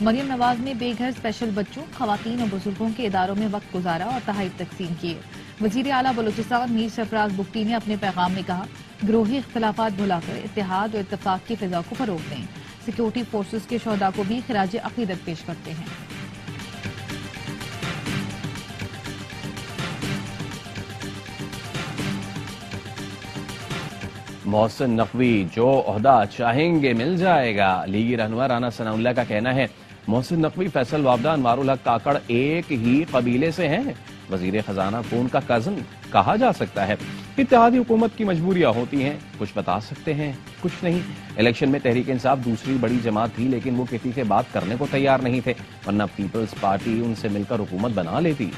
مریم نواز نے بے گھر اسپیشل بچوں، خواتین اور بزرگوں کے اداروں میں وقت گزارا اور تحائف تقسیم کیے۔ وزیر اعلیٰ بلوچستان میر سرفراز بگٹی نے اپنے پیغام میں کہا، گروہی اختلافات بھلا کر اتحاد اور اتفاق کی فضا کو فروغ دیں۔ سیکورٹی فورسز کے شہداء کو بھی خراج عقیدت پیش کرتے ہیں۔ محسن نقوی جو عہدہ چاہیں گے مل جائے گا، لیگی رہنما رانا ثناء اللہ کا کہنا ہے۔ محسن نقوی، فیصل وابدہ، انوار الحق کاکڑ ایک ہی قبیلے سے ہیں، وزیر خزانہ کون کا کزن کہا جا سکتا ہے؟ اتحادی حکومت کی مجبوریاں ہوتی ہیں، کچھ بتا سکتے ہیں، کچھ نہیں۔ الیکشن میں تحریک انصاف دوسری بڑی جماعت تھی، لیکن وہ کسی سے بات کرنے کو تیار نہیں تھے، ورنہ پیپلز پارٹی ان سے مل کر حکومت بنا لیتی۔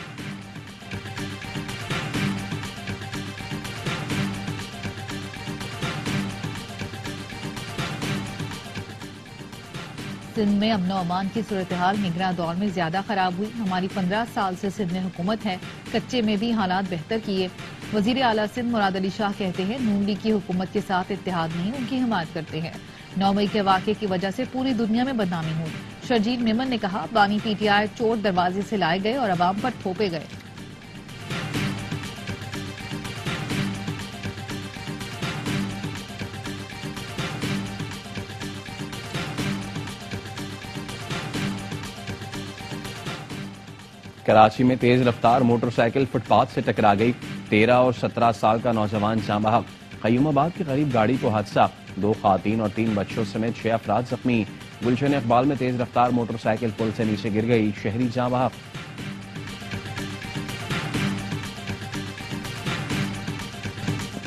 سندھ میں امن و امان کی صورتحال نگراں دور میں زیادہ خراب ہوئی۔ ہماری 15 سال سے سندھ میں حکومت ہے، کچے میں بھی حالات بہتر کیے۔ وزیر اعلیٰ سندھ مراد علی شاہ کہتے ہیں، نون لیگ کی حکومت کے ساتھ اتحاد نہیں، ان کی حمایت کرتے ہیں۔ 9 مئی کے واقعے کی وجہ سے پوری دنیا میں بدنامی ہوئی۔ شرجیل میمن نے کہا، بانی پی ٹی آئی چور دروازے سے لائے گئے اور عوام پر تھوپے گئے۔ کراچی میں تیز رفتار موٹر سائیکل فٹ پاتھ سے ٹکرا گئی، 13 اور 17 سال کا نوجوان جاں بحق۔ قیوم آباد کے قریب گاڑی کو حادثہ، 2 خواتین اور 3 بچوں سمیت 6 افراد زخمی۔ گلشن اقبال میں تیز رفتار موٹر سائیکل پل سے نیچے گر گئی، شہری جاں بحق۔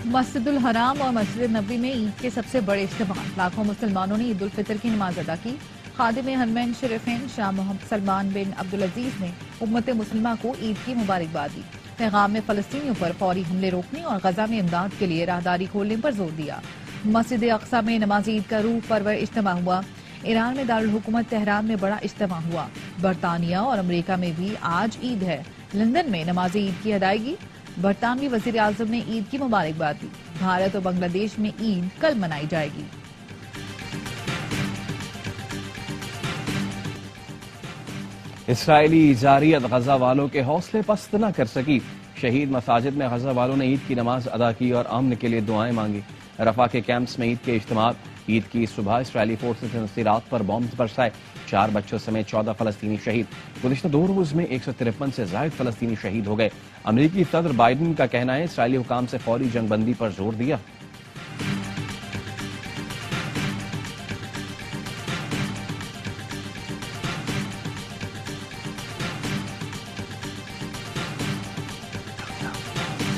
مسجد الحرام اور مسجد نبوی میں عید کے سب سے بڑے اجتماع، لاکھوں مسلمانوں نے عید الفطر کی نماز ادا کی۔ خادم حرمین شریفین شاہ محمد سلمان بن عبدالعزیز نے امت مسلمہ کو عید کی مبارکباد دی۔ پیغام میں فلسطینیوں پر فوری حملے روکنے اور غزہ میں امداد کے لیے راہداری کھولنے پر زور دیا۔ مسجد اقصی میں نماز عید کا روح پرور اجتماع ہوا۔ ایران میں دارالحکومت تہران میں بڑا اجتماع ہوا۔ برطانیہ اور امریکہ میں بھی آج عید ہے۔ لندن میں نماز عید کی ادائیگی، برطانوی وزیر اعظم نے عید کی مبارکباد دی۔ بھارت اور بنگلہ دیش میں عید کل منائی جائے گی۔ اسرائیلی جارحیت غزہ والوں کے حوصلے پست نہ کر سکی، شہید مساجد میں غزہ والوں نے عید کی نماز ادا کی اور امن کے لیے دعائیں مانگی۔ رفح کے کیمپس میں عید کے اجتماعات، عید کی صبح اسرائیلی فورسز نے نصیرات پر بمز برسائے، 4 بچوں سمیت 14 فلسطینی شہید۔ گزشتہ 2 روز میں 153 سے زائد فلسطینی شہید ہو گئے۔ امریکی صدر بائیڈن کا کہنا ہے، اسرائیلی حکام سے فوری جنگ بندی پر زور دیا۔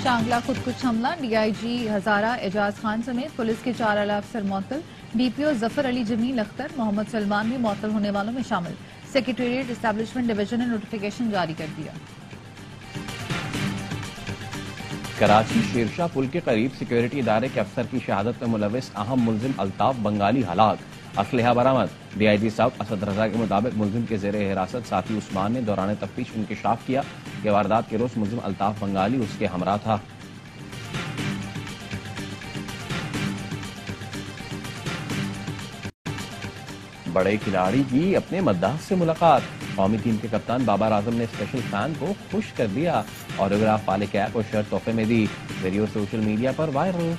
شانگلہ خودکش حملہ، ڈی آئی جی ہزارہ اعجاز خان سمیت پولیس کے 4 اعلی افسر معطل، ڈی پی او ظفر علی جمیل اختر، محمد سلمان بھی معطل ہونے والوں میں شامل۔ سیکریٹریٹ اسٹیبلشمنٹ ڈویژن نے نوٹیفیکیشن جاری کر دیا۔ کراچی شیرشاہ پل کے قریب سیکیورٹی ادارے کے افسر کی شہادت میں ملوث اہم ملزم الطاف بنگالی ہلاک، اسلحہ برآمد۔ D I G South Asad Raza کے مطابق ملزم کے زیر حراست ساتھی عثمان نے دوران تفتیش انکشاف کیا کہ واردات کے روز ملزم الطاف بنگالی اس کے ہمراہ تھا۔ بڑے کھلاڑی کی اپنے مداح سے ملاقات، قومی ٹیم کے کپتان بابر اعظم نے اسپیشل فین کو خوش کر دیا، آٹوگراف والے کیپ اور شرٹ تحفے میں دی، ویڈیو سوشل میڈیا پر وائرل۔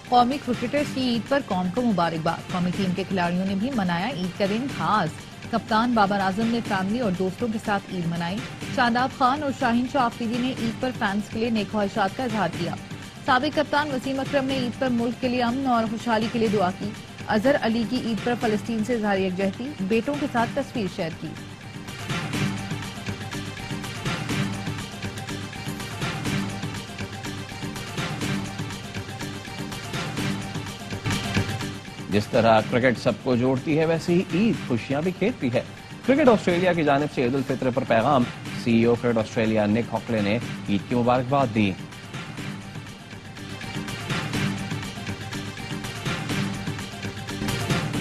قومی کرکٹرز کی عید پر قوم کو مبارکباد، قومی ٹیم کے کھلاڑیوں نے بھی منایا عید کا دن خاص۔ کپتان بابر اعظم نے فیملی اور دوستوں کے ساتھ عید منائی۔ شاداب خان اور شاہین شاہ آفریدی نے عید پر فینس کے لیے نیک خواہشات کا اظہار کیا۔ سابق کپتان وسیم اکرم نے عید پر ملک کے لیے امن اور خوشحالی کے لیے دعا کی۔ اظہر علی کی عید پر فلسطین سے اظہار یکجہتی، بیٹوں کے ساتھ تصویر شیئر کی۔ جس طرح کرکٹ سب کو جوڑتی ہے، ویسے ہی عید خوشیاں بھی کھیرتی ہے۔ کرکٹ آسٹریلیا کی جانب سے عید الفطر پر پیغام، سی ای او کرکٹ آسٹریلیا نک ہاکلے نے عید کی مبارکباد دی۔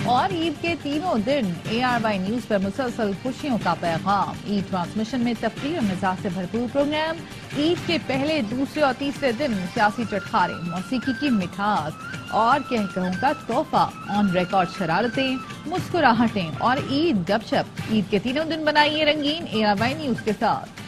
اور اور عید کے تینوں دن ARY نیوز پر مسلسل خوشیوں کا پیغام. عید ٹرانسمیشن میں تفریح اور مزاح سے بھرپور پروگرام. عید کے پہلے، دوسرے اور تیسرے دن سیاسی چٹخارے، موسیقی کی مٹھاس اور کہوں کا تحفہ. آن ریکارڈ شرارتیں، مسکراہٹیں اور عید گپ شپ. عید کے تینوں دن بنائیے رنگین ARY نیوز کے ساتھ.